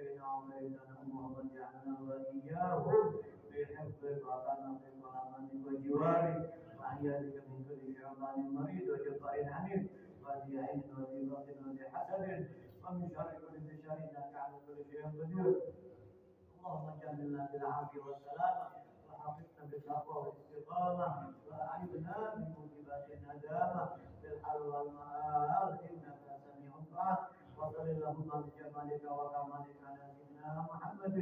وشينا وميتنا اللهم اجعلنا وإياهم في حفظك وطاعتك وأمانك وجوارك وعيادك من كل شيطان مريض وجبار عنيد وذي عين وذي بطن وذي حسد ومن شر كل شر إنك على كل شيء قدير. اللهم جعلنا بالعافية والسلامة وحفظنا بالتقوى والاستقامة وأعذنا من موجبات الندامة بالحل والمآل إنك سميع دعاء. وصل اللهم بجمالك وكمالك على سيدنا محمد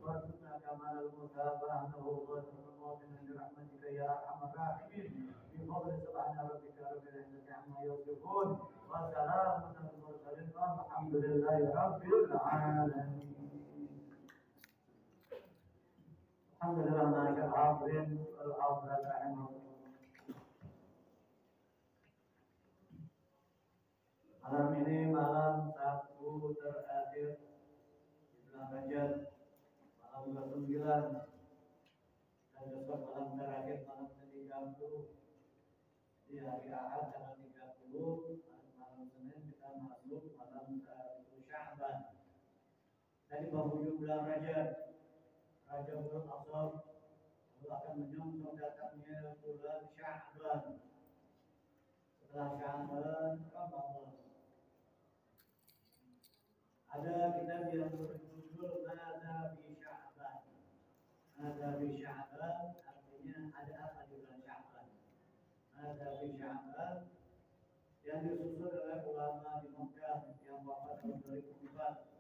وارزقنا كمال المتابعة وارزقنا برحمتك يا أرحم الراحمين بفضل سبحان ربك رب العزة عما يصفون وسلام على المرسلين والحمد لله رب العالمين. Alhamdulillah masyaallah hadirin wal hadirat rahimakumullah. Malam ini malam Sabtu terakhir di bulan Rajab, malam 29 dan besok malam terakhir malam ke-30. Di hari Ahad tanggal 30, malam Senin kita masuk malam 1 Sya'ban. Dari penghujung bulan Rajab Rajabul Awal akan menyongsong datangnya bulan Sya'ban. Setelah Sya'ban, Ramadan. Ada kitab yang berjudul Mada fi Sya'ban. Mada fi Sya'ban artinya ada apa di bulan Sya'ban. Mada fi Sya'ban yang disusun oleh ulama di Mekah yang wafat tahun 2004.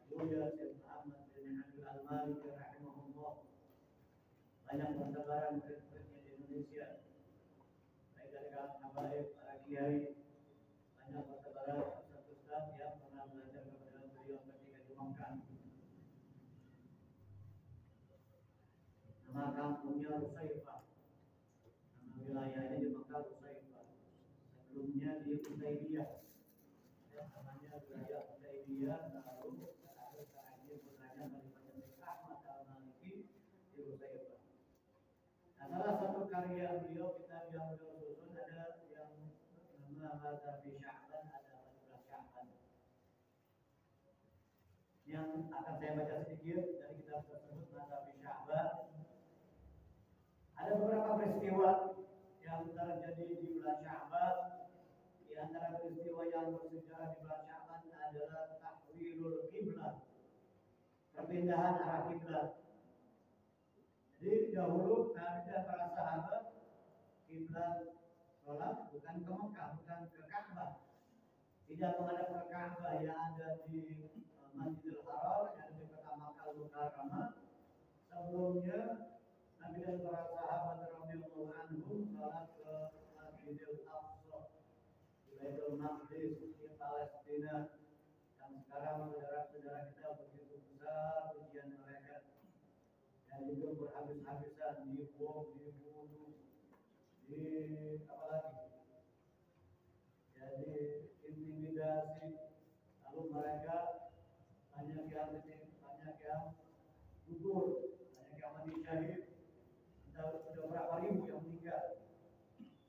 Buya Syekh Muhammad bin Abdul Al-Maliki rahimahullah. Banyak persebaran murid-muridnya di Indonesia, baik dari kalangan habaib, para kiai. Banyak persebaran ustaz-ustaz yang pernah belajar kepada beliau ketika di Mekah. Nama kampungnya Rusaifah. Nama wilayahnya di Mekah Rusaifah. Sebelumnya di Hudaybiyah. Namanya wilayah Hudaybiyah, lalu terakhir berada daripada Ahmad Al-Maliki di Rusaifah. Nah, salah satu karya beliau kitab yang beliau susun ada yang nama Mada fi Sya'ban, ada 14 Sya'ban. Yang akan saya baca sedikit dari kitab tersebut Mada fi Sya'ban. Ada beberapa peristiwa yang terjadi di bulan Sya'ban. Di antara peristiwa yang bersejarah di bulan Sya'ban adalah tahwilul qiblah, perpindahan arah kiblat. Jadi dahulu ada para sahabat kiblat sholat bukan ke Mekah, bukan ke Ka'bah. Tidak menghadap ke Ka'bah yang ada di Masjidil Haram, yang ada di kota Makkah Al-Mukarramah. Sebelumnya Nabi dan para sahabat radhiyallahu anhum sholat ke Masjidil Aqsa, di Baitul Maqdis di Palestina. Dan sekarang saudara-saudara kita begitu besar ujian mereka, dan juga berhabis-habisan dibom, dibunuh, di apa lagi? Jadi intimidasi. Lalu mereka banyak yang gugur, banyak yang mati syahid. Sudah berapa ribu yang meninggal?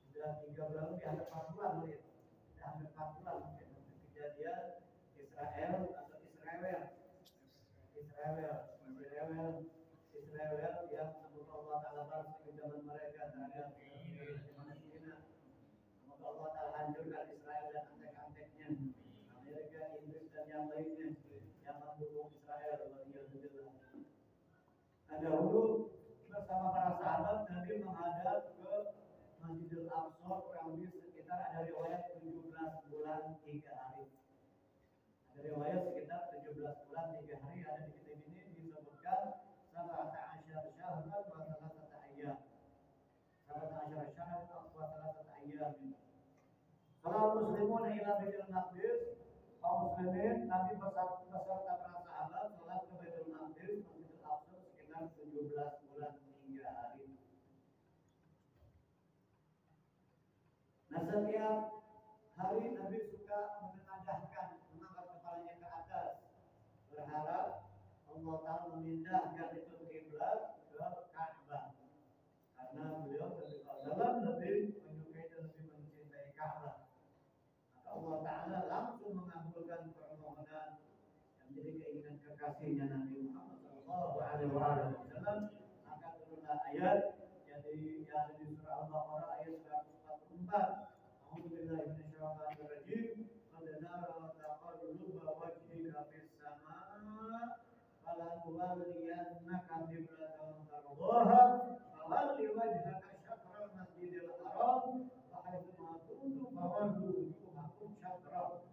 Sudah 3 bulan lebih, hampir 4 bulan mungkin. Sudah hampir 4 bulan mungkin kejadian Israel yang semoga Allah Ta'ala balas kekejaman mereka terhadap Palestina. Semoga Allah Ta'ala hancurkan Israel dan antek-anteknya, Amerika, Inggris dan yang lainnya yang mendukung Israel. Nah, dahulu bersama para sahabat Nabi menghadap ke Masjidil Aqsa kurang lebih sekitar ada riwayat 17 bulan 3 hari. Ada riwayat sekitar 17 bulan 3 hari. Ada di kitab ini disebutkan 17 syahran wa 3 ayyam. 17 syahran wa 3 ayyam. Kalau muslimun ila Baitul Maqdis, kaum muslimin Nabi beserta para sahabat salat ke Baitul Maqdis, Masjidil Aqsa sekitar 17 bulan 3 hari. Nah, setiap hari Nabi suka menengadahkan, mengangkat kepalanya ke atas, berharap Allah Ta'ala memindahkan itu kiblat ke Ka'bah. Karena beliau lebih menyukai dan lebih mencintai Ka'bah. Maka Allah Ta'ala langsung mengabulkan permohonan yang menjadi keinginan ke kekasihnya Nabi Muhammad SAW, maka turunlah ayat yang ada di surah Al-Baqarah ayat 144. A'udzubillahi minasyaitonir rajim. Qad nara taqalluba wajhika fis sama' falanwalliyannaka qiblatan tardaha fawalli wajhaka syatral masjidil haram wa haitsu ma kuntum fawallu wujuhakum syatrah.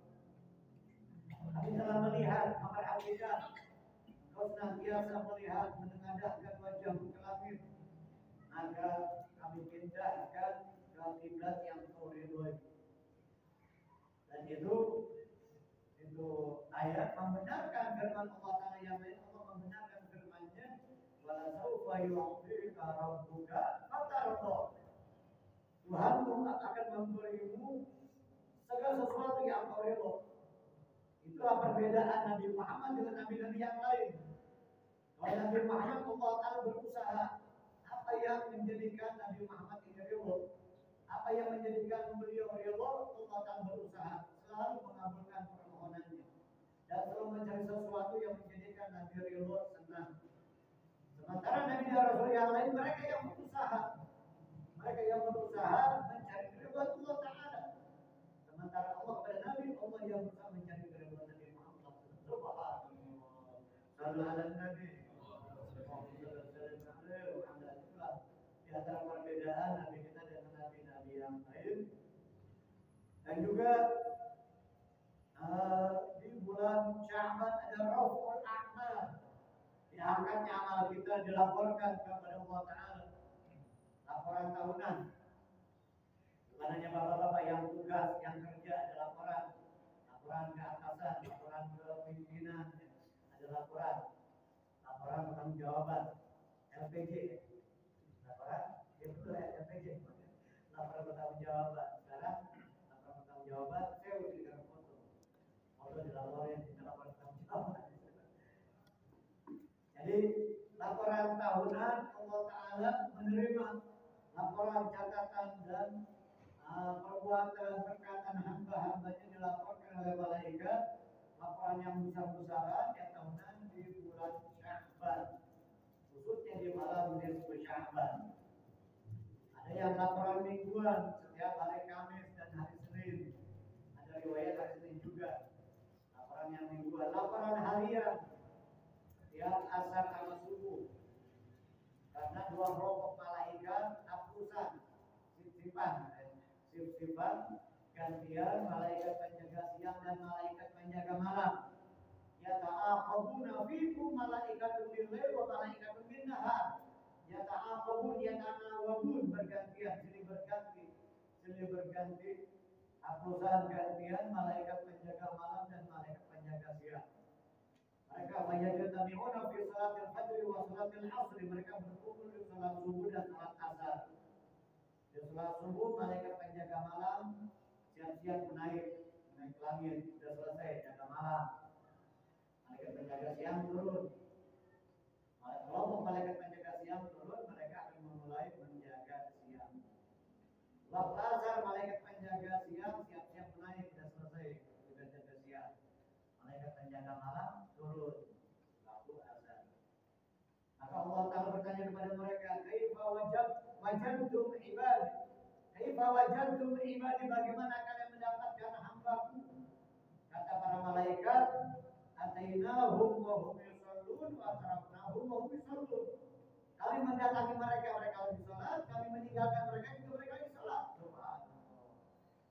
Kami telah melihat, memperhatikan, engkau senantiasa melihat, menengadahkan wajahmu ke langit, maka kami pindahkan ke kiblat yang kau ridhoi. Dan itu ayat membenarkan firman Allah Ta'ala yang lain. Allah membenarkan firman-Nya, wala sawfa yu'tika rabbuka fatarda. Tuhanmu akan memberimu segala sesuatu yang kau ridho. Itulah perbedaan Nabi Muhammad dengan nabi-nabi yang lain. Kalau Nabi Muhammad Allah Ta'ala berusaha, apa yang menjadikan Nabi Muhammad ini ridho, apa yang menjadikan beliau ridho, Allah Ta'ala berusaha selalu mengabulkan permohonannya dan selalu mencari sesuatu yang menjadikan Nabi ridho, senang. Sementara Nabi dan Rasul yang lain, mereka yang berusaha mencari ridho Allah Ta'ala. Sementara Allah kepada Nabi, Allah yang berusaha mencari ridho Nabi Muhammad Subhanahu. Sallu ala Nabi. Di antara perbedaan Nabi kita dengan nabi-nabi yang lain. Dan juga di bulan Sya'ban ada Raful A'mal, diangkatnya amal kita, dilaporkan kepada Allah Ta'ala, laporan tahunan. Bukan hanya bapak-bapak yang tugas, yang kerja, ada laporan ke atasan, laporan ke pimpinan, ada laporan pertanggungjawaban, LPJ, laporan, ya betul ya, LPJ, laporan pertanggungjawaban. Sekarang laporan pertanggungjawaban, saya udah dikasih foto dilaporin, kita laporan pertanggungjawaban. Jadi laporan tahunan Allah Ta'ala menerima laporan, catatan dan perbuatan perkataan hamba-hambanya dilaporkan oleh malaikat. Laporan yang besar-besaran yang tahunan di bulan Sya'ban, khususnya di malam nisfu Sya'ban. Ada yang laporan mingguan setiap hari Kamis dan hari Senin. Ada riwayat hari Senin juga. Laporan yang mingguan, laporan harian setiap asar sama subuh. Karena dua kelompok malaikat hapusan, sip-sipan gantian, malaikat penjaga siang dan malaikat penjaga malam. Yata'aqabuna fikum malaikatun bil-lail wa malaikatun bin-nahar. Yata'aqabun yatanawabun, bergantian, silih berganti hapusan gantian malaikat penjaga malam dan malaikat penjaga siang. Mereka yajtami'una fi salatil fajr wa salatil 'asr, mereka berkumpul di salat subuh dan salat asar. Di salat subuh malaikat penjaga malam siap-siap naik ke langit, sudah selesai jaga malam. Malaikat penjaga siang turun. Kelompok malaikat penjaga siang turun, mereka akan memulai menjaga siang. Waktu asar malaikat penjaga siang siap-siap naik, sudah selesai sudah jaga siang. Malaikat penjaga malam turun waktu asar. Maka Allah Ta'ala bertanya kepada mereka, kaifa wajadtum ibadi? Kaifa wajadtum ibadi, bagaimana kalian mendapatkan hamba-Ku? Kata para malaikat, atainahum wa hum yusallun wa taraknahum wa hum yusallun. Kami mendatangi mereka, mereka lagi salat, kami meninggalkan mereka juga mereka lagi salat. Subhanallah.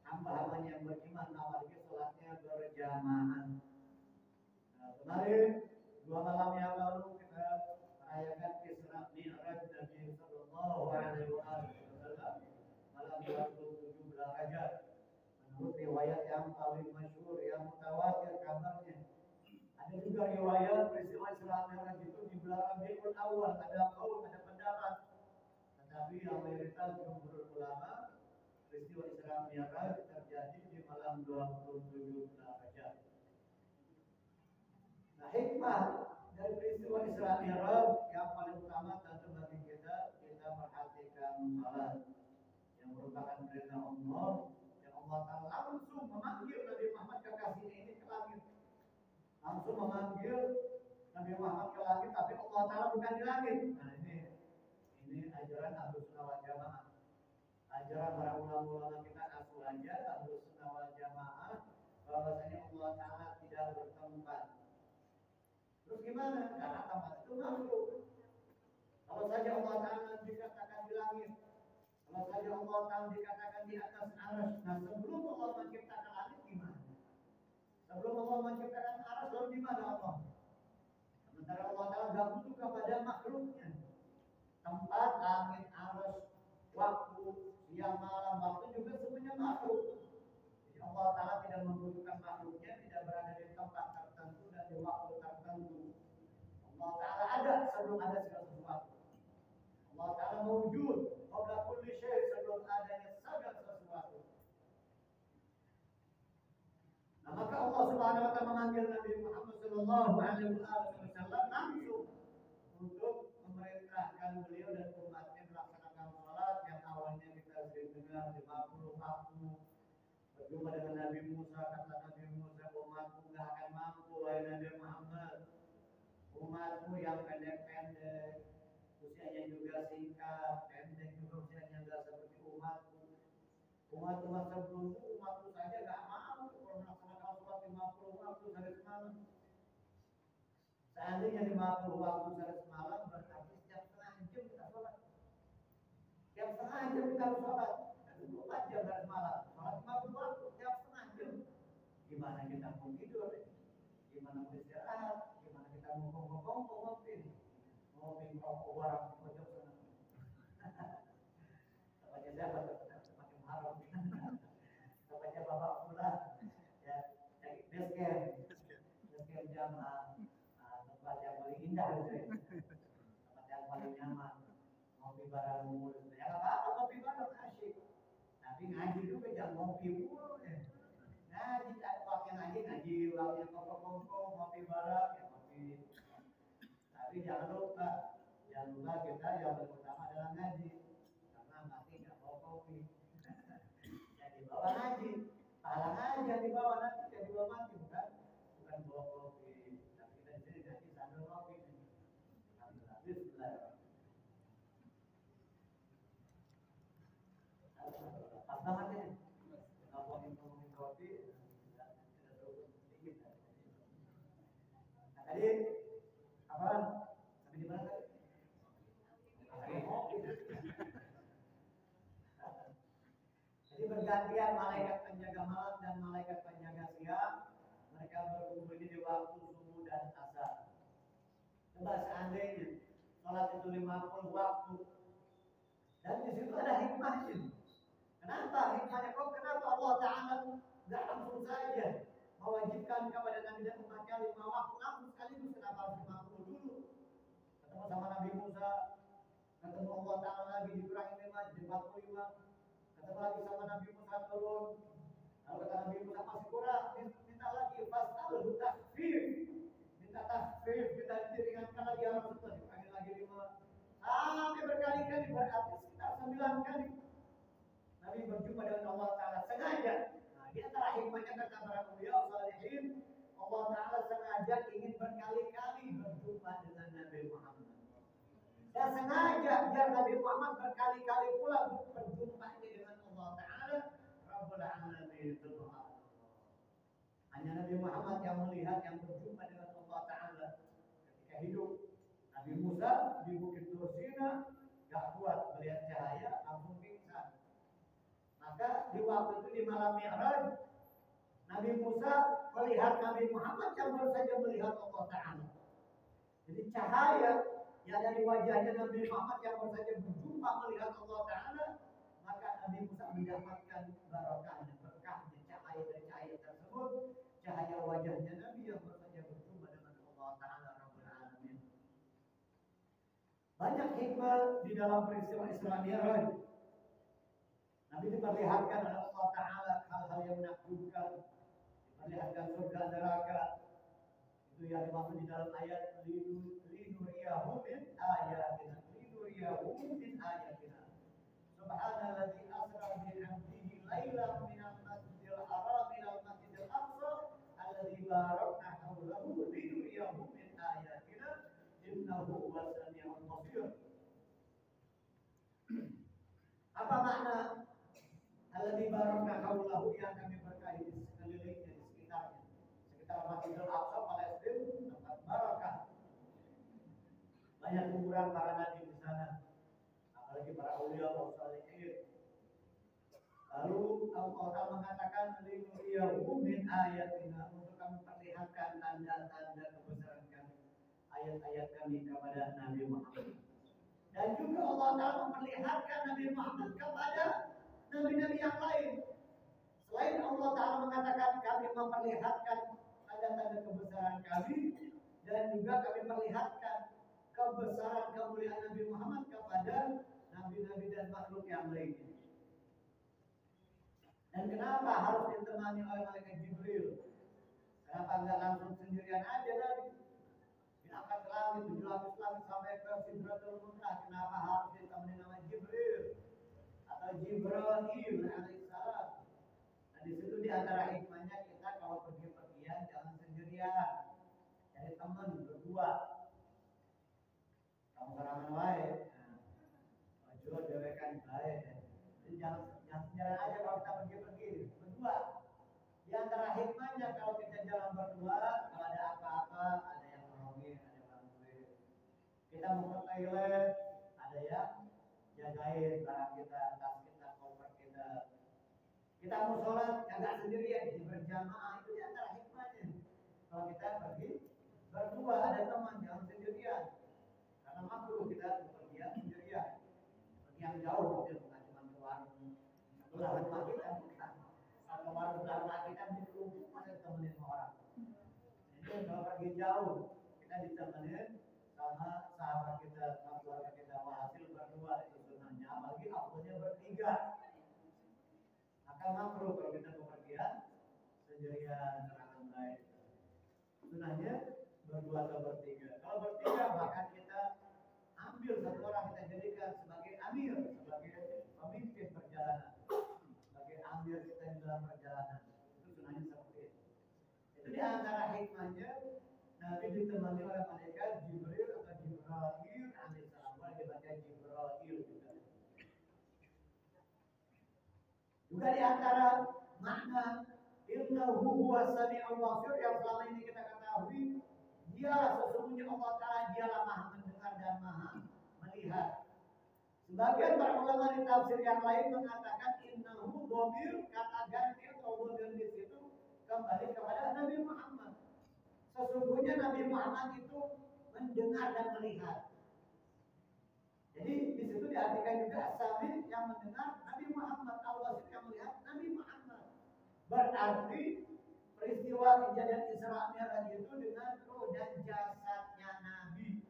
Hamba-hambanya yang beriman, apalagi salatnya berjamaah. Kemarin 2 malam yang lalu kita merayakan Isra Mi'raj Nabi Sallallahu Alaihi Wasallam malam 27 bulan Rajab. Menurut riwayat yang paling masyhur, yang mutawatir kabarnya, ada juga riwayat peristiwa Isra Mi'raj itu di bulan Rabiul Awal. Ada kaul, ada pendapat, tetapi yang mayoritas jumhur ulama, peristiwa Isra Mi'raj terjadi di malam 27 bulan Rajab. Nah, hikmah dari peristiwa Isra Mi'raj yang paling utama tentu bagi kita perhatikan salat yang merupakan perintah Allah, yang Allah Ta'ala langsung memanggil Nabi Muhammad kekasihnya ini ke langit, langsung memanggil Nabi Muhammad ke langit, tapi Allah Ta'ala bukan di langit. Nah ini ajaran Ahlus Sunnah wal Jamaah. Ajaran para ulama-ulama kita aku aja Ahlus Sunnah wal Jamaah bahwasanya Allah Ta'ala tidak bertempat. Terus gimana? Karena tempat itu makhluk. Kalau saja Allah Ta'ala dikatakan di langit, kalau saja Allah Ta'ala dikatakan di atas arsy, nah sebelum Allah menciptakan langit gimana? Sebelum Allah menciptakan arsy, lalu di mana Allah? Sementara Allah Ta'ala gak butuh kepada makhluknya. Tempat, langit, arsy, waktu, siang, malam, waktu juga semuanya makhluk. Jadi Allah Ta'ala tidak membutuhkan makhluknya, tidak berada di tempat tertentu dan di waktu tertentu. Allah Ta'ala ada sebelum ada segala sesuatu. Allah Ta'ala mewujud qabla kulli syai' sebelum adanya segala sesuatu. Nah, maka Allah Subhanahu wa Ta'ala memanggil Nabi Muhammad sallallahu alaihi wasallam langsung untuk memerintahkan beliau dan umatnya melaksanakan salat yang awalnya kita sering dengar 50 waktu. Berjumpa dengan Nabi Musa, kata Nabi Musa, umatku gak akan mampu, wahai Nabi Muhammad. Umatku yang pendek-pendek, usianya juga singkat, pendek juga usianya gak seperti umatku. Umat-umat sebelumku, umatku saja gak mau kalau melaksanakan sholat 50 waktu sehari semalam. Seandainya 50 waktu sehari semalam berarti setiap setengah jam kita sholat. Setiap setengah jam kita harus sholat. 24 jam sehari semalam, sholat 50 waktu setiap setengah jam. Gimana kita mau tidur? Gimana mau istirahat? Gimana kita mau kongkong-kongkong ngopi rokok warang di pojok sana. Tempatnya siapa? Semakin haram. Tempatnya bapak pula ya, base camp jam tempat yang paling indah gitu ya. Tempat yang paling nyaman. Ngopi bareng mulu. Ya nggak apa-apa ngopi bareng asyik. Tapi ngaji juga jangan ngopi mulu ya. Ngaji, waktu ngaji, waktu kongkong-kongkong ngopi bareng ya ngopi. Tapi jangan lupa kita yang pertama adalah ngaji, karena mati nggak bawa kopi. Jadi bawa ngaji, pahala ngaji yang dibawa nanti yang dibawa mati bukan bawa kopi. Tapi kita di sini ngaji sambil kopi. Alhamdulillah. Bismillah. Pas banget ini. Ngomongin kopi, tidak terlalu sedikit. Nah, tadi apa? Sampai di mana tadi? Jadi bergantian malaikat penjaga malam dan malaikat penjaga siang. Mereka berkumpul di waktu subuh dan asar. Coba seandainya sholat itu 50 waktu. Dan di situ ada hikmahnya. Kenapa hikmahnya? Kenapa Allah Ta'ala gak langsung saja mewajibkan kepada Nabi dan umatnya 5 waktu langsung sekaligus? Kenapa harus 50 dulu? Ketemu sama Nabi Musa, ketemu Allah Ta'ala lagi dikurangi 5 jadi 45. Ketemu lagi sama Nabi Musa turun. Lalu kata Nabi Musa masih kurang, minta lagi fas'alhu takhfif. Minta takhfif, minta diringankan lagi harus dikurangi lagi 5. Sampai berkali-kali, berarti sekitar 9 kali. Nabi berjumpa dengan Allah Ta'ala sengaja. Nah, di antara hikmahnya kata para beliau salihin, Allah Ta'ala sengaja ingin berkali-kali berjumpa dengan Nabi Muhammad. Dan sengaja biar Nabi Muhammad berkali-kali pula berjumpa dengan Allah Ta'ala Rabbul Alamin. Hanya Nabi Muhammad yang melihat, yang berjumpa dengan Allah Ta'ala ketika hidup. Nabi Musa di Bukit Tursina gak kuat melihat cahaya, langsung pingsan. Maka di waktu itu di malam Mi'raj, Nabi Musa melihat Nabi Muhammad yang baru saja melihat Allah Ta'ala. Jadi cahaya yang ada di wajahnya Nabi Muhammad yang baru saja berjumpa melihat Allah Ta'ala, maka Nabi Musa mendapatkan barokahnya, berkahnya, cahaya dari cahaya tersebut, cahaya wajahnya Nabi yang baru saja berjumpa dengan Allah Ta'ala Rabbul Alamin. Banyak hikmah di dalam peristiwa Isra Mi'raj. Nabi diperlihatkan oleh Allah Ta'ala hal-hal yang menakjubkan, diperlihatkan surga neraka. Itu yang dimaksud di dalam ayat linuriyahu min ayatina. Linuriyahu min ayatina. Subhanalladzi asra bi 'abdihi lailan minal masjidil haram ilal masjidil aqsa alladzi barakna hawlahu linuriyahu min ayatina. innahu huwas samiul basir. Apa makna alladzi baraka haulahu yang kami berkahi di sekelilingnya, di sekitarnya, sekitar Masjidil Aqsa Palestina, tempat barakah. Banyak kuburan para nabi di sana, apalagi para aulia wa shalihin. Lalu Allah mengatakan linuriyahu min ayatina, untuk kami perlihatkan tanda-tanda kebesaran kami, ayat-ayat kami kepada Nabi Muhammad. Dan juga Allah Ta'ala memperlihatkan Nabi Muhammad kepada nabi-nabi yang lain. Selain Allah Ta'ala mengatakan kami memperlihatkan tanda-tanda kebesaran kami, dan juga kami perlihatkan kebesaran kemuliaan Nabi Muhammad kepada nabi-nabi dan makhluk yang lainnya. Dan kenapa harus ditemani oleh malaikat Jibril? Kenapa enggak langsung sendirian aja Nabi? Diangkat ke langit, tujuh lapis langit sampai ke Sidratul Muntaha. Kenapa harus ditemani nama Jibril atau Jibril alaihissalam? Nah, di situ di antara hikmahnya kita kalau pergi-pergian jangan sendirian, cari teman berdua. Kamu serangan baik, ojo dewekan baik. Jadi jangan sendirian aja kalau kita pergi-pergi berdua. Di antara hikmahnya kalau kita jalan berdua, kalau ada apa-apa, ada yang nolongin, ada yang bantuin. Kita mau ke toilet, ada yang jagain barang kita, tas kita, koper kita. Kita mau sholat, jangan sendirian, di berjamaah. Itu di antara hikmahnya. Kalau kita pergi berdua, ada teman, jangan sendirian. Karena makruh kita bepergian sendirian. Pergi yang jauh, bukan cuma ke warung. Setelah rumah kita, bukan. Kalau warung belakang kita ditumpuk, masa ditemenin orang. Jadi kalau pergi jauh, kita ditemenin sama sahabat kita, sama keluarga kita. Hasil berdua itu sunahnya, apalagi afdalnya bertiga. Maka makruh kalau kita bepergian sendirian, serangan baik. Sunahnya berdua atau bertiga. Kalau bertiga, maka kita ambil satu orang, kita jadikan sebagai amir, sebagai pemimpin perjalanan, sebagai amir kita di dalam perjalanan. Itu sunahnya seperti itu. Itu di antara hikmahnya Nabi ditemani oleh malaikat Jibril atau Jibril alaihissalam. Boleh dibaca Jibril juga. Juga di antara makna innahu huwas samiul basir yang selama ini kita ketahui, dialah sesungguhnya Allah Ta'ala, dialah maha mendengar dan maha melihat. Sebagian para ulama di tafsir yang lain mengatakan innahu dhamir, kata ganti atau dhamir di situ kembali kepada Nabi Muhammad. Sesungguhnya Nabi Muhammad itu mendengar dan melihat. Jadi di situ diartikan juga Sami yang mendengar Nabi Muhammad, Al-Basir yang melihat Nabi Muhammad. Berarti peristiwa kejadian Isra Mi'raj itu dengan roh dan jasadnya Nabi,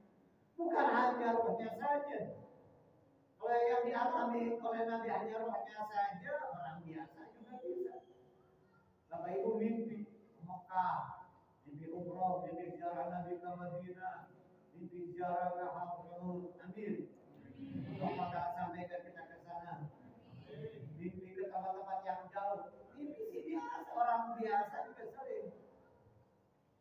bukan hanya rohnya saja. Kalau yang dialami oleh Nabi hanya rohnya saja, orang biasa juga bisa. Bapak Ibu mimpi ke Mekah, mimpi umroh, mimpi ziarah Nabi ke Madinah, mimpi ziarah ke Hadramaut, amin. Semoga sampaikan kita ke sana. Mimpi ke tempat-tempat yang jauh. Mimpi sih biasa, orang biasa juga sering.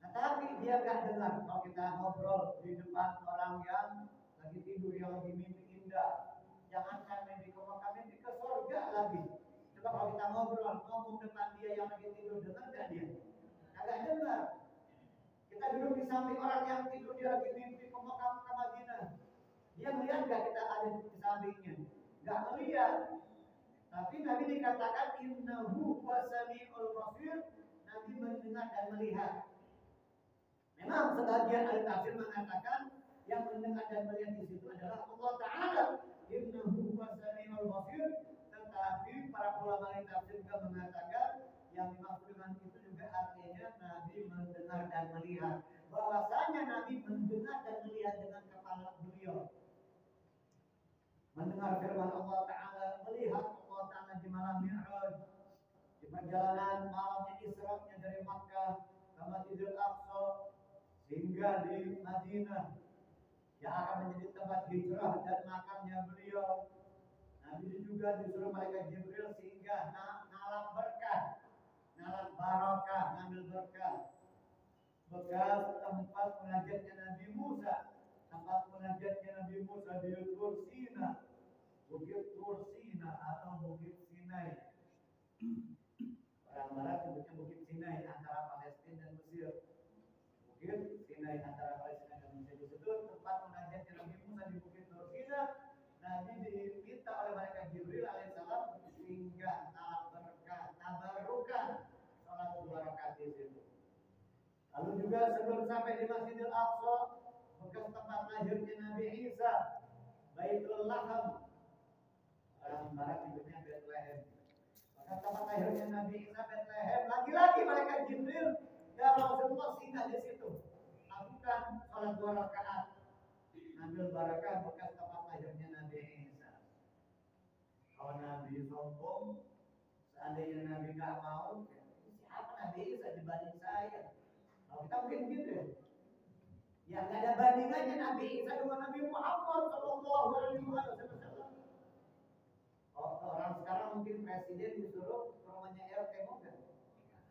Nah, tapi dia nggak dengar kalau kita ngobrol di depan orang yang lagi tidur, yang lagi mimpi indah. Jangankan mimpi ke Mekah, mimpi ke surga lagi. Coba kalau kita ngobrol, ngomong depan dia yang lagi tidur, dengar nggak dia? Kagak dengar. Kita duduk di samping orang yang tidur, dia lagi mimpi ke Mekah, ke Madinah. Dia melihat nggak kita ada di sampingnya? Nggak melihat. Tapi Nabi dikatakan innahu wasami'ul basir, Nabi mendengar dan melihat. Memang sebagian ahli tafsir mengatakan yang mendengar dan melihat di situ adalah Allah Ta'ala. Innahu wasami'ul basir. Tetapi para ulama ahli tafsir juga mengatakan yang dimaksud dengan itu juga artinya Nabi mendengar dan melihat. Bahwasanya Nabi mendengar dan melihat dengan kepala beliau. Mendengar firman Allah Ta'ala, melihat Allah Ta'ala di malam Mi'raj, di perjalanan malamnya Isra-nya dari Makkah ke Masjidil Aqsa hingga di Madinah yang akan menjadi tempat hijrah dan makamnya beliau. Nabi juga disuruh malaikat Jibril sehingga nalap berkah, nalap barokah, ngambil berkah bekas tempat munajatnya Nabi Musa tempat munajatnya Nabi Musa di Tur Sina, Bukit Tur Sina atau Bukit Sinai. Orang Barat sebutnya Bukit Sinai antara Palestina dan Mesir. Bukit Sinai antara Palestina dan Mesir disebut tempat munajatnya Nabi Musa di Bukit Tur Sina. Nabi diminta oleh malaikat Jibril alaihissalam singgah tabarukan sholat 2 rakaat di situ. Lalu juga sebelum sampai di Masjidil Aqsa, bekas tempat lahirnya Nabi Isa, Baitul Laham, orang Barat sebutnya Bethlehem. Bekas tempat lahirnya Nabi Isa, Bethlehem. Lagi-lagi malaikat Jibril ya Rasulullah singgah di situ, lakukan sholat 2 rakaat, ambil barakah bekas tempat lahirnya Nabi Isa. Kalau Nabi sombong, seandainya Nabi nggak mau, siapa Nabi Isa dibanding saya? Kalau kita mungkin gitu ya. Ya nggak ada bandingannya Nabi Isa dengan Nabi Muhammad Sallallahu Alaihi Wasallam. Oh, orang sekarang mungkin presiden disuruh ke rumahnya RT mau nggak?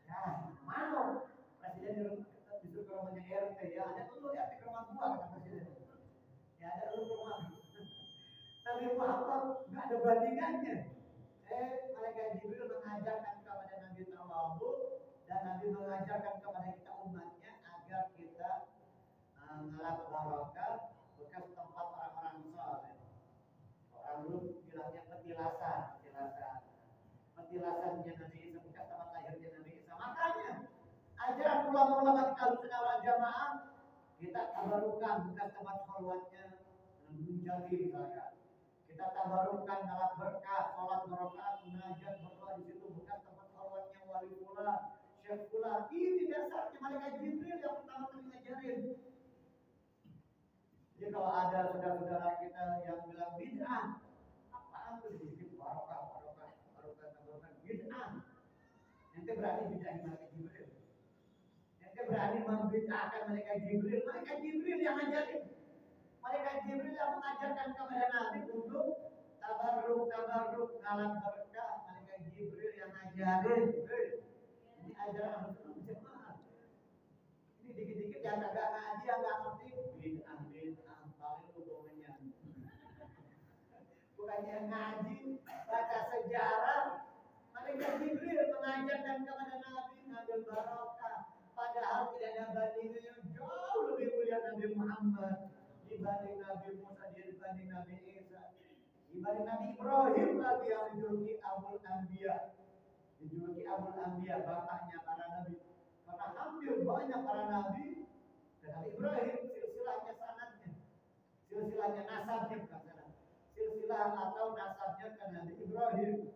Nah, mau presiden disuruh ke rumahnya RT ya, ada dulu RT ke rumah gua kata presiden. Ya ada dulu ke rumah. Nabi Muhammad nggak ada bandingannya. Malaikat Jibril mengajarkan kepada Nabi tawadhu dan Nabi mengajarkan kepada kita umatnya agar kita ngelap barokah bekas tempat orang-orang saleh. Orang dulu bilangnya petilasannya Nabi Isa, bekas tempat lahirnya Nabi Isa. Makanya ajaran ulama-ulama kita Ahlussunnah wal Jamaah kita tabarukan bekas tempat khalwatnya Munjali misalkan. Kita tabarukan ngelap berkah, sholat barokah, munajat berdoa di situ bekas tempat khalwatnya wali pula, syekh pula. Ini dasarnya malaikat Jibril yang pertama kali ngajarin. Jadi kalau ada saudara-saudara kita yang bilang bid'ah, apaan tuh sedikit barokah bid'ah. Ente berani bid'ahin malaikat Jibril. Ente berani membid'ahkan malaikat Jibril. Malaikat Jibril yang ngajarin. Malaikat Jibril yang mengajarkan kepada Nabi untuk tabarruk, ngalap berkah. Malaikat Jibril yang ngajarin. Ini ajaran jemaah. Ini dikit-dikit yang agak ngaji, yang nggak ngerti bid'ah paling utamanya. Bukannya ngaji, baca sejarah. Malaikat Jibril mengajarkan kepada Nabi ngambil barokah. Padahal tidak ada bandingnya, jauh lebih mulia Nabi Muhammad dibanding Nabi Musa, dibanding Nabi Isa, dibanding Nabi Ibrahim lagi yang dijuluki Abul Anbiya, bapaknya para nabi. Karena hampir banyak para nabi dan Nabi Ibrahim silsilahnya sanadnya, silsilahnya nasabnya bukan sanad, silsilah atau nasabnya ke Nabi Ibrahim,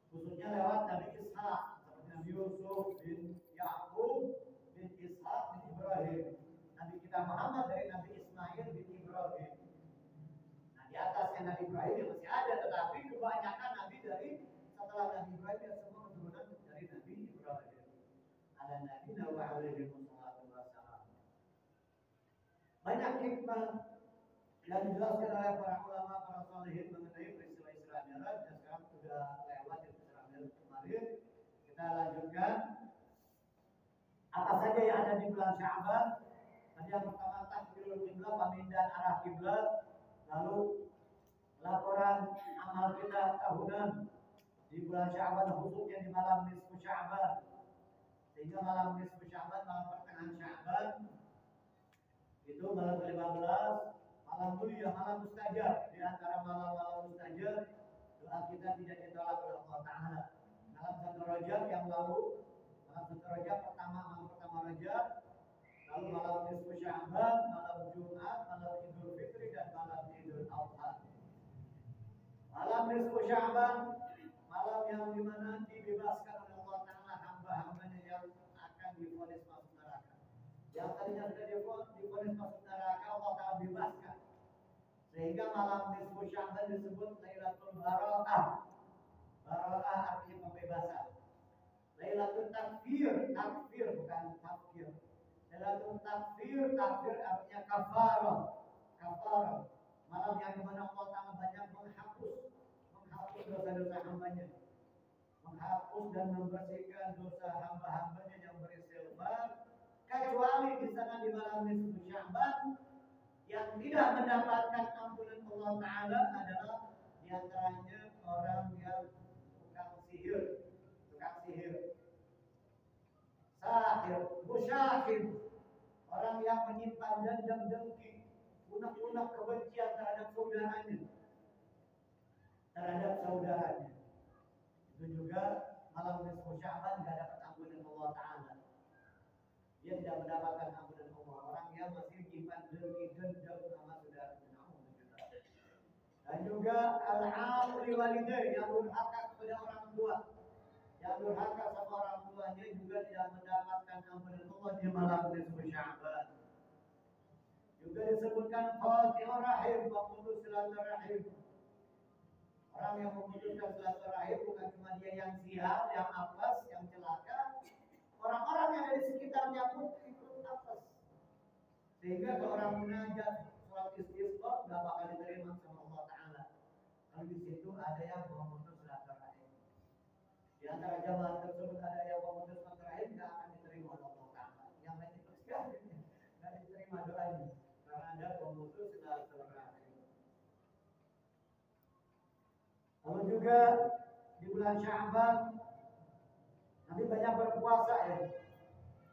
khususnya lewat Nabi Ishak seperti Nabi Yusuf bin Yaqub bin Ishak bin Ibrahim. Nabi kita Muhammad dari Nabi Ismail bin Ibrahim. Nah di atasnya Nabi Ibrahim yang masih ada, tetapi kebanyakan Nabi dari setelah Nabi Ibrahim yang semua keturunan dari Nabi Ibrahim. Ada Nabi Nabi alaihi wassalam. Banyak hikmah yang dijelaskan oleh para ulama, para salihin mengenai peristiwa Isra Mi'raj, dan sekarang sudah lewat di Isra Mi'raj kemarin. Kita lanjutkan apa saja yang ada di bulan Sya'ban. Tadi yang pertama takbirul qiblah, pemindahan arah kiblat, lalu laporan amal kita tahunan di bulan Sya'ban, khususnya di malam nisfu Sya'ban. Sehingga malam nisfu Sya'ban, malam pertengahan Sya'ban itu malam ke-15, malam mulia, malam mustajab. Di antara malam-malam mustajab, doa kita tidak ditolak oleh Allah Ta'ala. Malam 1 Rajab yang lalu, malam 1 Rajab malam pertama Rajab, lalu malam nisfu Sya'ban, malam Jumat, malam Idul Fitri, dan malam Idul Adha. Malam nisfu Sya'ban, malam yang dimana dibebaskan oleh Allah Ta'ala hamba-hambanya yang akan divonis masuk neraka. Yang tadinya sudah divonis masuk neraka, Allah Ta'ala bebaskan. Sehingga malam nisfu Sya'ban disebut Lailatul Barokah. Barokah artinya pembebasan. Lailatul Takfir bukan takfir. Lailatul Takfir artinya kafarah. Malam yang dimana Allah Ta'ala banyak menghapus dosa-dosa hambanya, menghapus dan membersihkan dosa hamba-hambanya yang beristighfar. Kecuali di sana di malam nisfu Sya'ban yang yang tidak mendapatkan ampunan Allah Ta'ala adalah diantaranya orang yang tukang sihir, sahir, musyahir, orang yang menyimpan dendam dengki, unek-unek kebencian terhadap saudaranya. Itu juga malam nisfu Sya'ban tidak dapat ampunan Allah Ta'ala. Dia tidak mendapatkan ampunan Allah. Orang yang masih menyimpan dengki dendam sama saudaranya. Dan juga al-'aqul walidayhi, yang durhaka kepada orang tua, yang durhaka sama orang tuanya juga tidak mendapatkan ampunan Allah di malam nisfu Sya'ban. Juga disebutkan qati'ur rahim, pemutus silaturahim. Orang yang memutuskan silaturahim bukan cuma dia yang sial, yang apes, yang celaka, orang-orang yang ada di sekitarnya pun ikut apes. Sehingga kalau orang munajat sholat istisqa nggak bakal diterima sama Allah Ta'ala. Kalau di situ ada yang memutus silaturahim. Di antara jamaah tersebut ada yang memutus silaturahim, nggak akan diterima oleh Allah Ta'ala. Yang lain itu nggak diterima doanya karena ada pemutus silaturahim. Lalu juga di bulan Sya'ban Nabi banyak berpuasa ya.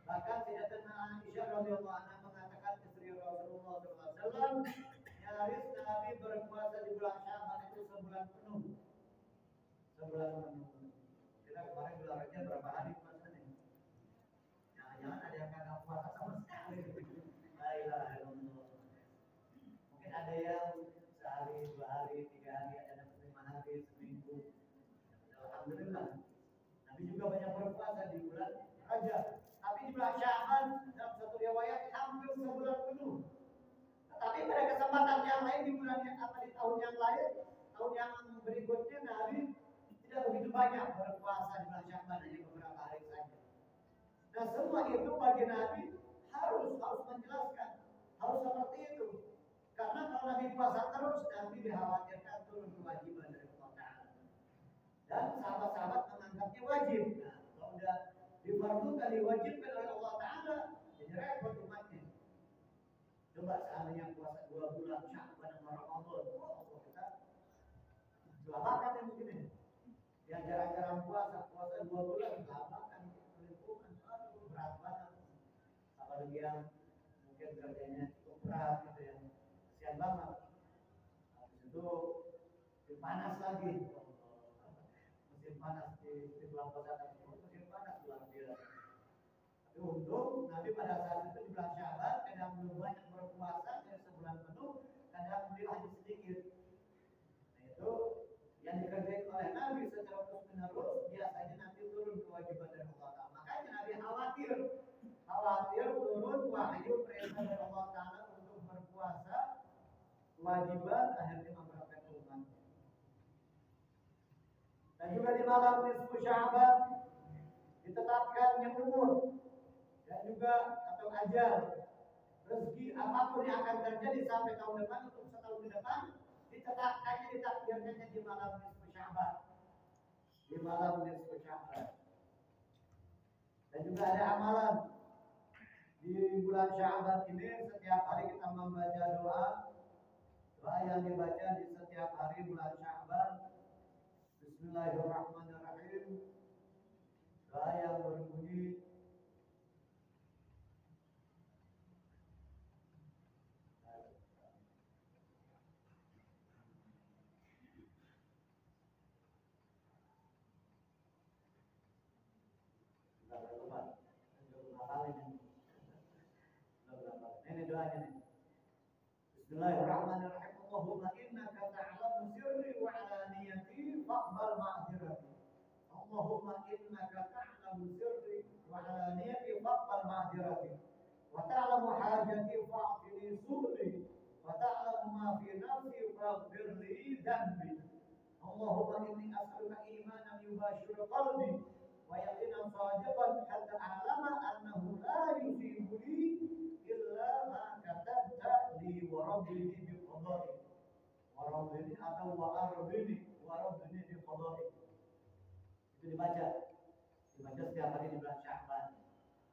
Bahkan Sayyidatina Aisyah radhiyallahu anha mengatakan istri Rasulullah SAW, nyaris Nabi berpuasa di bulan Sya'ban itu sebulan penuh. Kita kemarin bulan Rajab berapa hari puasanya? Jangan-jangan ada yang kagak puasa sama sekali. La ilaha illallah. Mungkin ada yang sehari, 2 hari, 3 hari, ada 5 hari, seminggu. Alhamdulillah. Nabi juga banyak berpuasa di bulan Rajab. Tapi di bulan Sya'ban dalam satu riwayat hampir sebulan penuh. Tetapi pada kesempatan yang lain di bulan yang di tahun yang lain, tahun yang berikutnya Nabi tidak begitu banyak berpuasa di bulan Sya'ban, hanya beberapa hari saja. Nah semua itu bagi Nabi harus menjelaskan, harus seperti itu. Karena kalau Nabi puasa terus, Nabi dikhawatirkan turun kewajiban dari Allah Ta'ala. Dan sahabat-sahabat menganggapnya wajib. Nah, kalau udah difardukan, diwajibkan oleh Allah Ta'ala, jadi repot umatnya. Coba seandainya puasa 2 bulan Sya'ban dan Ramadan, Allah kita kelabakan yang mungkin ini. Di ajaran-ajaran puasa 2 bulan kelabakan, lingkungan, berat banget. Apalagi yang mungkin kerjanya cukup berat gitu ya. Kasihan banget. Habis itu panas lagi. Musim panas di bulan puasa tersebut, musim panas luar biasa. Tapi untung Nabi pada saat itu di bulan Sya'ban kadang belum banyak berpuasa dari sebulan penuh, kadang beliau hanya sedikit. Nah itu yang dikerjain oleh Nabi secara terus-menerus, biasanya nanti turun kewajiban dari Allah Ta'ala. Makanya Nabi khawatir turun wahyu perintah dari Allah Ta'ala untuk berpuasa, kewajiban akhirnya memberatkan umatnya. Dan juga di malam nisfu Sya'ban ditetapkannya umur dan juga atau ajal, rezeki apapun yang akan terjadi sampai tahun depan untuk setahun ke depan ditetapkannya, ditakdirkannya di malam nisfu Sya'ban. Di malam nisfu Sya'ban. Dan juga ada amalan di bulan Sya'ban ini, setiap hari kita membaca doa yang dibaca di setiap hari bulan Sya'ban. Bismillahirrahmanirrahim. Doa yang berbunyi ini doanya nih. Bismillahirrahmanirrahim. Allahumma innaka ta'lamu sirri wa 'alaniyati faqbal ma'dzirati. Allahumma innaka ta'lamu sirri wa 'alaniyati faqbal ma'dzirati. Wa ta'lamu hajati fa'tini su'li. Wa ta'lamu ma fi nafsi faghfir li dhanbi. Allahumma inni as'aluka imanan yubashiru qalbi wa yaqinan sadiqan hatta a'lama annahu la yusibuni illa ma katabta li wa rabbini bi qada'i. Wa rabbini atau wa arbini wa rabbini bi qada'i. Itu dibaca setiap hari di bulan Sya'ban.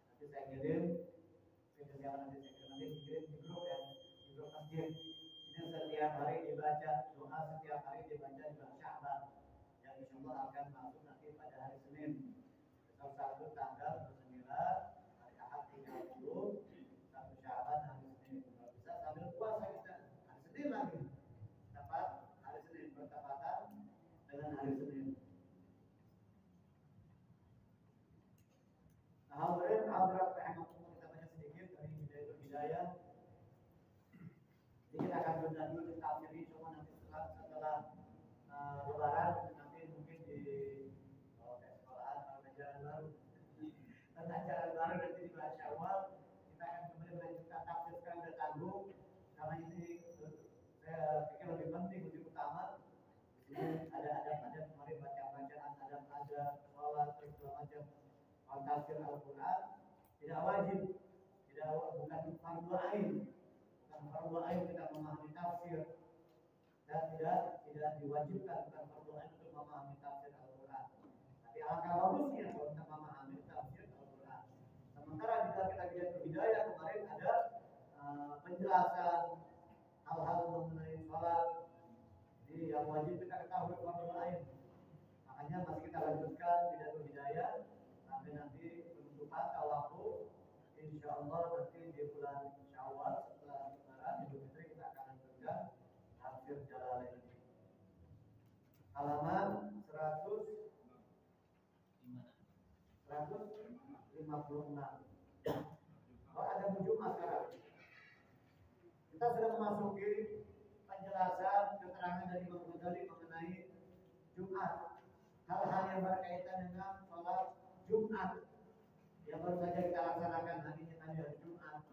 Nanti saya kirim nanti saya kirim di grup ya, di grup masjid. Ini setiap hari dibaca, doa setiap hari dibaca di bulan Sya'ban yang insya Allah akan masuk nanti pada hari Senin. Besok satu tanggal 9, hari Ahad 30, satu Sya'ban hari Senin. Kalau bisa sambil puasa kita hari Senin lagi, tepat hari Senin bertepatan dengan hari Senin. Nah, hadirin hadirat rahimakumullah, kita baca sedikit dari Hidayatul Hidayah. Jadi kita akan tunda dulu di tafsir ini, cuma nanti setelah Lebaran nanti mungkin di sekolahan pengajaran baru nanti di bulan Syawal kita akan kembali melanjutkan tafsir. Sekarang udah tanggung karena ini saya pikir lebih penting, lebih utama. Di sini ada kemarin bacaan, ada sholat segala macam. Tafsir Al-Quran tidak wajib, bukan fardu ain. Fardu ain kita memahami tafsir, dan tidak diwajibkan, bukan fardu ain untuk memahami tafsir Al-Quran. Tapi alangkah bagusnya kalau kita memahami tafsir Al-Quran. Sementara di dalam kita lihat Hidayah kemarin ada penjelasan hal-hal mengenai sholat, jadi yang wajib kita ketahui fardu ain. Makanya masih kita lanjutkan Hidayatul Hidayah sampai nanti penutupan waktu. Insya Allah nanti di bulan Syawal setelah Lebaran Idul Fitri kita akan lanjutkan tafsir Jalalain ini. Halaman 156. Oh, ada Jumat sekarang. Kita sudah memasuki penjelasan keterangan dari Imam Ghazali mengenai Jumat. Hal-hal yang berkaitan dengan sholat Jumat yang baru saja kita laksanakan hari ini, hari Jumat.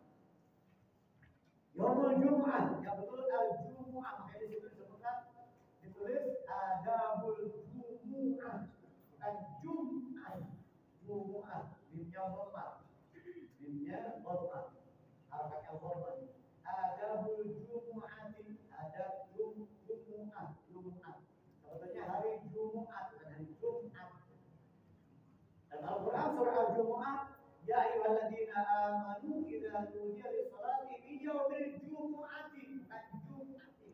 Yaumul Jumat, yang betul al-Jumu'ah, makanya di situ disebutkan, ditulis adabul Jumu'ah, bukan Jum'ah. Jumu'ah, bimnya dhamma, harakatnya dhamma. Adabul Jumu'ati, adab Jumu'ah. Sebetulnya hari Jumat, bukan hari Jumat. Dan Al-Quran surah Al-Jumu'ah, ya ayyuhalladzina amanu idza nudiya lis-salati min yaumil jumu'ati, bukan Jum'ati.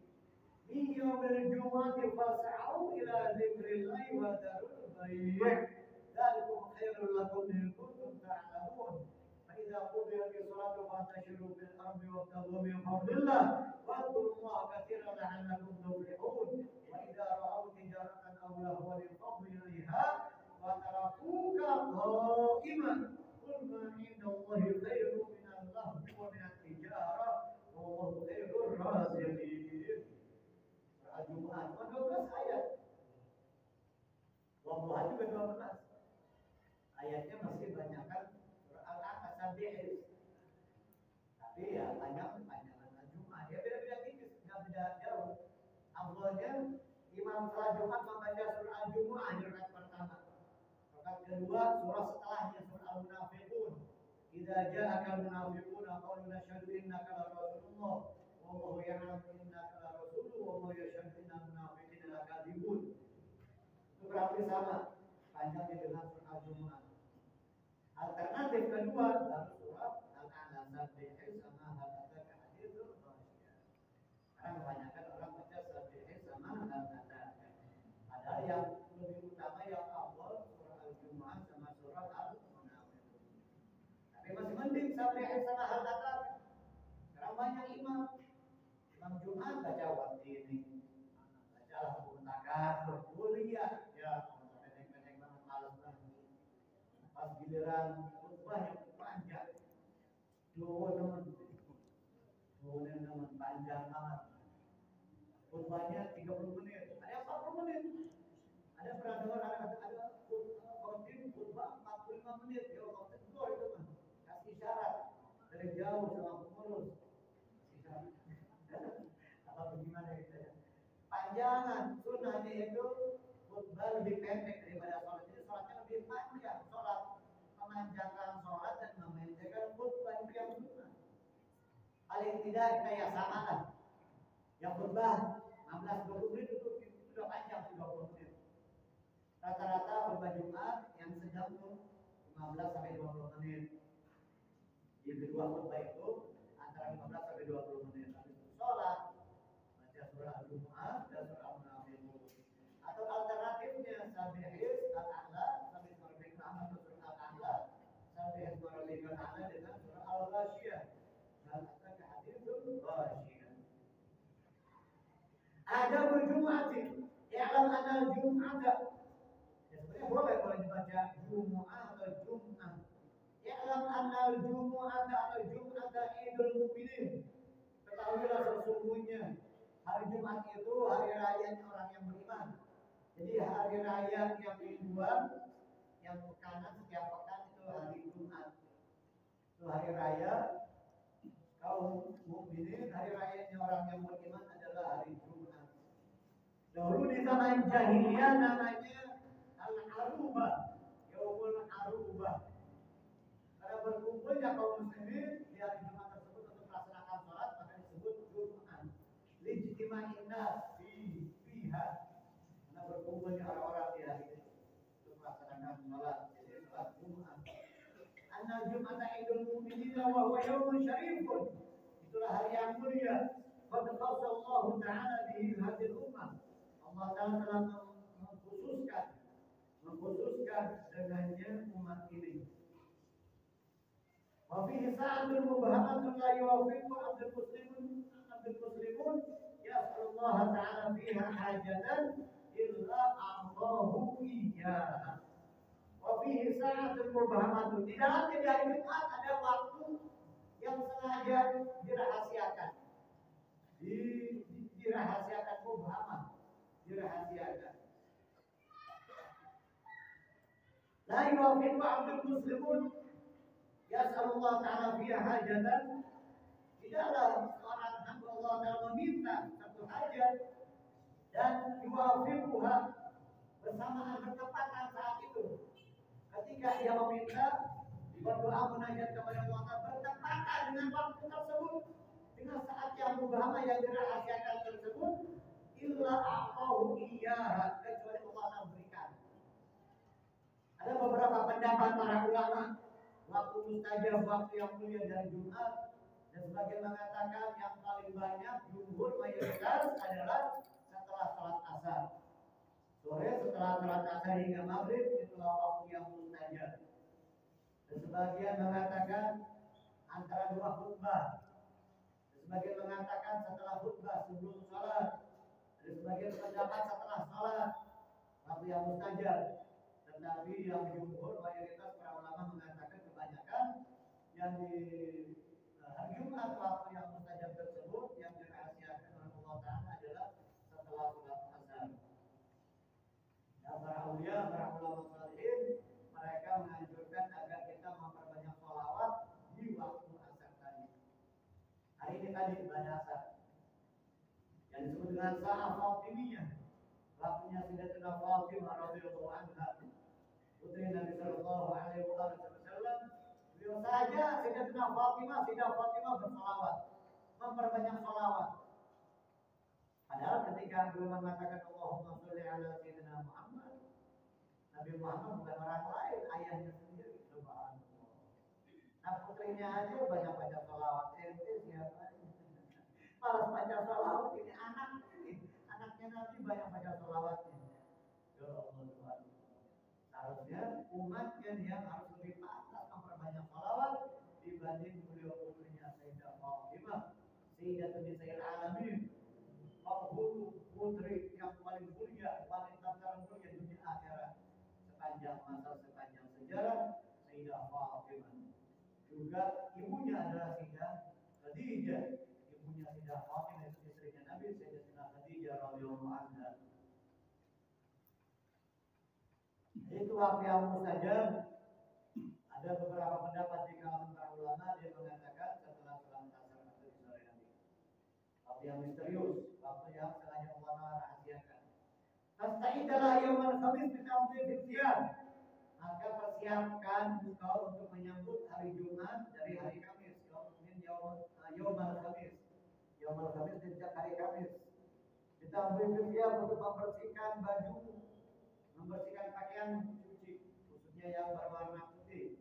Min yaumil jumu'ati fas'au ila dzikrillahi wa dzarul bai'. Dzalikum khairul lakum in kuntum ta'lamun. Fa idza qudiyatis salatu fantashiru fil ardi wabtaghu min fadlillah wadhkurullaha katsiran la'allakum tuflihun. Wa idza ra'aw tijaratan aw lahwan fadlu ilaiha wa tarakuka qa'iman qul ma 'inda Allahi khairun min al-lahwi wa min at-tijarah wallahu khairur raziqin. Al-Jumu'ah 12 ayat. Wadduha juga 12. Ayatnya masih banyakkan surah Al-A'la Sabihis. Tapi ya panjangan Al-Jumu'ah. Dia beda-beda tipis, enggak beda jauh. Awalnya imam salat Jumat membaca surah Al-Jumu'ah di rakaat pertama. Rakaat kedua surah setelahnya surah Al-Munafiqun. Idza ja'aka al-munafiquna qalu nashhadu innaka la rasulullah wallahu ya'lamu innaka la rasuluhu wallahu yashhadu innal munafiqina lakadzibun. Itu berarti sama panjangnya dengan surah Al-Jumu'ah. Alternatif kedua baru surah Al-A'la Sabihis sama hal ataka haditsul ghasyiyah. Karena kebanyakan orang baca Sabihis sama hal ataka. Padahal yang lebih utama yang awal surah Al-Jumu'ah sama surah Al-Munafiqun. Tapi masih mending Sabihis sama hal ataka. Karena banyak imam Jumat baca Wattini, baca Al-Takatsur, kuliah ya pendek-pendek banget, malas banget. Pas giliran khutbah yang panjang, teman panjang banget. Khutbahnya 30 menit, ada 40 menit. Ada pernah dengar ada khutbah 45 menit, ya Allah tegur itu kan. Kasih isyarat dari jauh sama pengurus. Apa bagaimana gitu ya? Panjangan sunnahnya itu khutbah lebih pendek daripada sholat. Jadi sholatnya lebih panjang. Sholat memanjangkan sholat dan memendekkan khutbah itu yang sunnah. Paling tidak kita ya sama lah. Yang khutbah 16-20 menit itu sudah panjang 20 menit. Rata-rata khutbah Jumat yang sedang tuh 15-20 menit. Di kedua khutbah itu antara 15-20 menit. Sholat Sabihis al-A'la, Sabih Rabbika al-A'la surah al-A'la, Sabih Rabbika al-A'la dengan surah al-Ghasyiyah. Dan ataka hadithul Ghasyiyah. Ada berjum'ati, i'lam anna al-jum'ata. Ya sebenarnya boleh dibaca Jumu'ah atau Jum'ah. I'lam anna al-jumu'ata atau Jum'ata Idul Mu'minin. Ketahuilah sesungguhnya hari Jumat itu hari raya orang yang beriman. Jadi hari raya yang mingguan, yang pekanan setiap pekan itu hari Jumat. Itu hari raya kaum mukminin, hari rayanya orang yang beriman adalah hari Jumat. Dahulu di zaman jahiliyah namanya Al-Arubah, Yaumul Arubah. Karena berkumpulnya kaum muslimin di hari Jumat tersebut untuk melaksanakan sholat, maka disebut Jumat. Lijtima'in nas fiha. Karena berkumpulnya orang-orang di hari itu untuk melaksanakan sholat, jadi sholat Jumat. Anna Jum'ata Idul Mu'minin wa huwa yaumun syarifun. Itulah hari yang mulia. Qad khassallahu ta'ala bihi hadhihi ummah. Allah Ta'ala telah mengkhususkan dengannya umat ini. Wa fihi sa'atul mubhamatun la yuwafiqu abdul muslimun yas'alullah ta'ala fiha hajatan illa a'tahu iyyaha. Wa fihi sa'atul mubhamatun. Di dalamnya di hari Jumat ada waktu yang sengaja dirahasiakan. Dirahasiakan mubhamah. Dirahasiakan. La yuwafiqu abdul muslimun yas'alullah ta'ala fiha hajatan. Tidaklah seorang hamba Allah Ta'ala meminta satu hajat dan yuwafiquha bersamaan bertepatan saat itu. Ketika dia meminta berdoa munajat kepada Allah Ta'ala bertepatan dengan waktu tersebut, dengan saat yang mubhamah yang dirahasiakan tersebut, illa a'tahu iyyaha, kecuali Allah Ta'ala berikan. Ada beberapa pendapat para ulama waktu mustajab, waktu yang mulia dari Jumat, dan sebagian mengatakan yang paling banyak jumhur mayoritas adalah setelah salat asar. Sore setelah salat asar hingga maghrib itulah waktu yang mustajab. Dan sebagian mengatakan antara dua khutbah. Dan sebagian mengatakan setelah khutbah sebelum salat. Dan sebagian pendapat setelah salat waktu yang mustajab. Tetapi yang jumhur mayoritas para ulama mengatakan kebanyakan yang di hari Jumat waktu yang mustajab tersebut yang dirahasiakan oleh Allah Ta'ala adalah setelah salat asar. Dan para ulia, para ulama salihin, mereka menganjurkan agar kita memperbanyak sholawat di waktu asar tadi. Hari ini tadi ibadah asar yang disebut dengan sa'ah Fatimiyah. Waktunya Sayyidatina Fatimah radhiyallahu anha, putri Nabi sallallahu alaihi wasallam. Beliau saja Sayyidatina Fatimah bersalawat, memperbanyak salawat. Padahal ketika beliau mengatakan Allahumma sholli ala sayyidina Muhammad, Nabi Muhammad bukan orang lain, ayahnya sendiri. Subhanallah. Nah putrinya aja banyak baca salawat. Ente siapa? Malas baca salawat ini anaknya Nabi banyak baca salawatnya. Ya Allah Tuhan. Seharusnya umatnya yang harus lebih pantas memperbanyak salawat dibanding beliau putrinya Sayyidah Fatimah, Sayyidatun Nisa'il Alamin, penghulu putri yang paling mulia, wanita termulia dunia akhirat sepanjang masa, sepanjang sejarah. Sayyidah Fatimah juga ibunya adalah Sayyidah Khadijah. Ibunya Sayyidah Fatimah itu istrinya Nabi, Sayyidatina Khadijah radhiyallahu anha. Itu waktu yang mustajab. Ada beberapa pendapat di kalangan para ulama dia mengatakan setelah salat asar atau di sore hari. Waktu yang misterius, waktu yang sengaja Allah rahasiakan. Fasta'idalah yaumal khamis bitamdhil ikhtiar. Maka persiapkan engkau untuk menyambut hari Jumat dari hari Kamis. Yaumal Khamis. Yaumal Khamis sejak hari Kamis. Bitamdhil ikhtiar untuk membersihkan baju, membersihkan pakaian cuci, khususnya yang berwarna putih.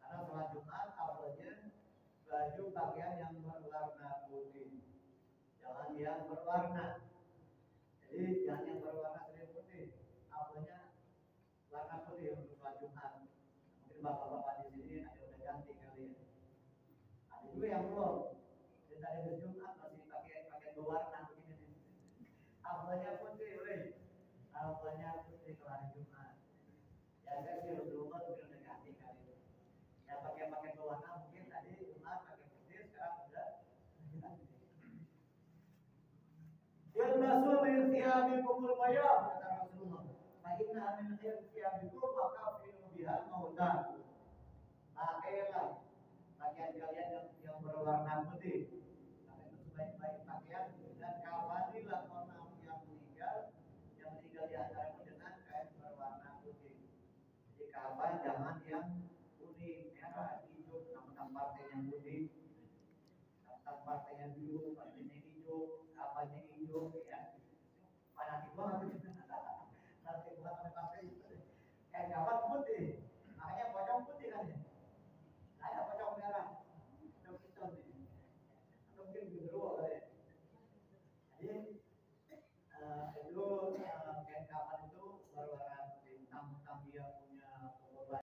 Karena salat Jumat awalnya baju pakaian yang berwarna putih, jangan yang berwarna. Jadi jangan yang berwarna sering putih. Awalnya putih untuk sholat Jumat. Mungkin bapak-bapak di sini ada udah ganti kali ya. Ada juga yang belum. Kita ada Jumat masih pakai dua warna begini nih. Awalnya putih, weh. Awalnya putih kalau hari Jumat. Ya saya sih Rasulullah mungkin udah ganti kali itu. Ya pakai dua warna mungkin tadi Jumat pakai putih, sekarang udah ganti. Ilbasu min thiyabikumul bayad kata Rasulullah. Fa inna min thiyabikum maka fi biha mautan. Pakailah pakaian kalian yang berwarna putih. Karena itu sebaik-baik pakaian dan kawanilah orang yang meninggal di antaramu dengan kain berwarna putih. Jadi kawan jangan yang kuning, merah, hijau, nama partai yang putih, partai yang biru, partainya hijau, apanya hijau, ya. Fanatik banget